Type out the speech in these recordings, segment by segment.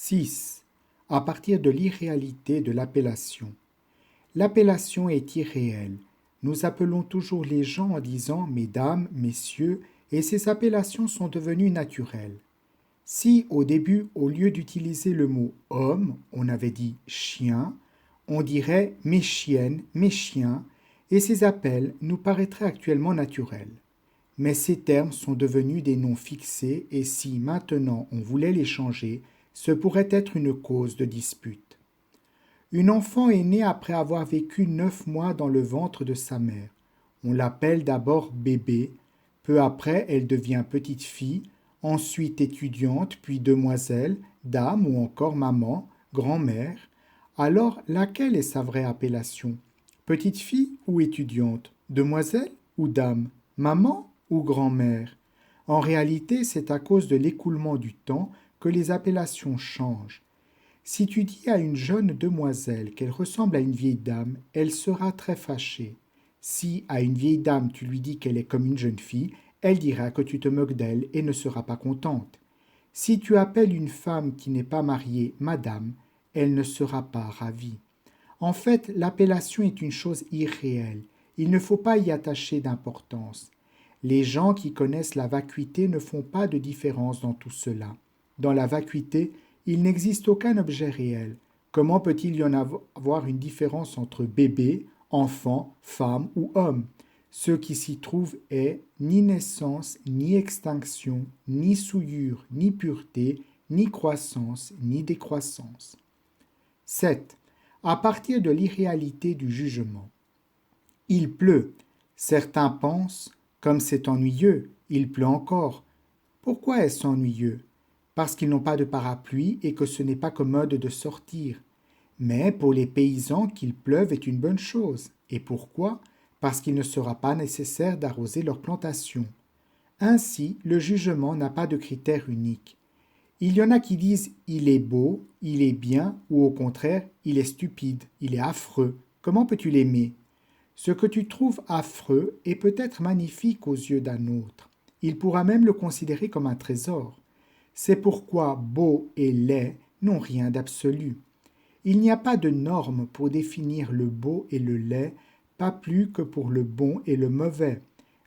6. À partir de l'irréalité de l'appellation. L'appellation est irréelle. Nous appelons toujours les gens en disant mesdames, messieurs, et ces appellations sont devenues naturelles. Si au début, au lieu d'utiliser le mot homme, on avait dit chien, on dirait mes chiennes, mes chiens, et ces appels nous paraîtraient actuellement naturels. Mais ces termes sont devenus des noms fixés et si maintenant on voulait les changer, ce pourrait être une cause de dispute. Une enfant est née après avoir vécu 9 mois dans le ventre de sa mère. On l'appelle d'abord bébé, peu après elle devient petite fille, ensuite étudiante, puis demoiselle, dame ou encore maman, grand-mère. Alors laquelle est sa vraie appellation? Petite fille ou étudiante? Demoiselle ou dame? Maman ou grand-mère? En réalité, c'est à cause de l'écoulement du temps que les appellations changent. Si tu dis à une jeune demoiselle qu'elle ressemble à une vieille dame, elle sera très fâchée. Si à une vieille dame tu lui dis qu'elle est comme une jeune fille, elle dira que tu te moques d'elle et ne sera pas contente. Si tu appelles une femme qui n'est pas mariée madame, elle ne sera pas ravie. En fait, l'appellation est une chose irréelle. Il ne faut pas y attacher d'importance. Les gens qui connaissent la vacuité ne font pas de différence dans tout cela. Dans la vacuité, il n'existe aucun objet réel. Comment peut-il y en avoir une différence entre bébé, enfant, femme ou homme? Ce qui s'y trouve est ni naissance, ni extinction, ni souillure, ni pureté, ni croissance, ni décroissance. 7. À partir de l'irréalité du jugement. Il pleut. Certains pensent, comme c'est ennuyeux, il pleut encore. Pourquoi est-ce ennuyeux? Parce qu'ils n'ont pas de parapluie et que ce n'est pas commode de sortir. Mais pour les paysans, qu'il pleuve est une bonne chose. Et pourquoi? Parce qu'il ne sera pas nécessaire d'arroser leurs plantations. Ainsi, le jugement n'a pas de critère unique. Il y en a qui disent « il est beau »,« il est bien » ou au contraire « il est stupide »,« il est affreux ». Comment peux-tu l'aimer? Ce que tu trouves affreux est peut-être magnifique aux yeux d'un autre. Il pourra même le considérer comme un trésor. C'est pourquoi beau et laid n'ont rien d'absolu. Il n'y a pas de norme pour définir le beau et le laid, pas plus que pour le bon et le mauvais.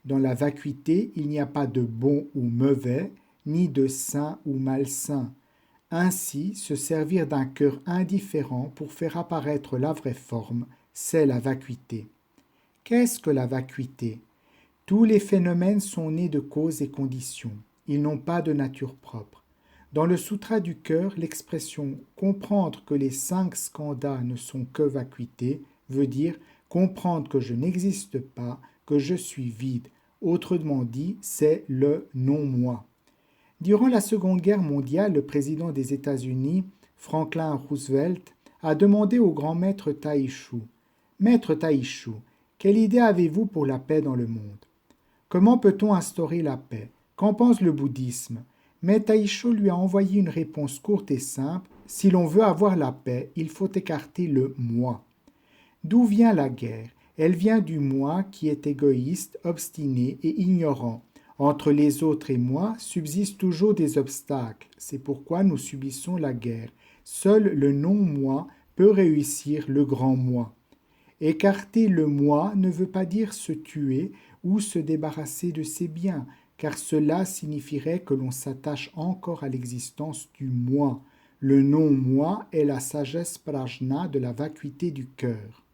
Dans la vacuité, il n'y a pas de bon ou mauvais, ni de saint ou malsain. Ainsi, se servir d'un cœur indifférent pour faire apparaître la vraie forme, c'est la vacuité. Qu'est-ce que la vacuité? Tous les phénomènes sont nés de causes et conditions. Ils n'ont pas de nature propre. Dans le Sutra du cœur, l'expression « comprendre que les 5 skandhas ne sont que vacuité » veut dire « comprendre que je n'existe pas, que je suis vide ». Autrement dit, c'est le non-moi. Durant la Seconde Guerre mondiale, le président des États-Unis, Franklin Roosevelt, a demandé au grand maître Taishu « Maître Taishu, quelle idée avez-vous pour la paix dans le monde? Comment peut-on instaurer la paix? Qu'en pense le bouddhisme? » Mais Taishu lui a envoyé une réponse courte et simple. Si l'on veut avoir la paix, il faut écarter le moi. D'où vient la guerre? Elle vient du moi qui est égoïste, obstiné et ignorant. Entre les autres et moi subsistent toujours des obstacles. C'est pourquoi nous subissons la guerre. Seul le non-moi peut réussir le grand moi. Écarter le moi ne veut pas dire se tuer ou se débarrasser de ses biens, car cela signifierait que l'on s'attache encore à l'existence du moi. Le non-moi est la sagesse prajna de la vacuité du cœur.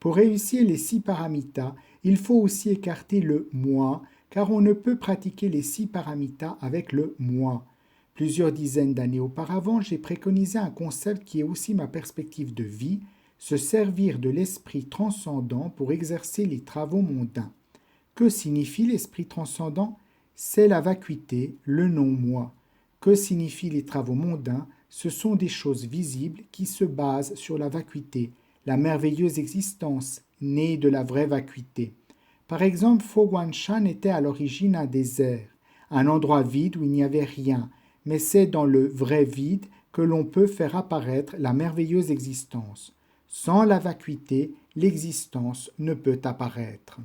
Pour réussir les 6 paramitas, il faut aussi écarter le moi, car on ne peut pratiquer les 6 paramitas avec le moi. Plusieurs dizaines d'années auparavant, j'ai préconisé un concept qui est aussi ma perspective de vie, se servir de l'esprit transcendant pour exercer les travaux mondains. Que signifie l'esprit transcendant? C'est la vacuité, le non-moi. Que signifient les travaux mondains? Ce sont des choses visibles qui se basent sur la vacuité, la merveilleuse existence, née de la vraie vacuité. Par exemple, Fo Guangshan était à l'origine un désert, un endroit vide où il n'y avait rien, mais c'est dans le vrai vide que l'on peut faire apparaître la merveilleuse existence. Sans la vacuité, l'existence ne peut apparaître.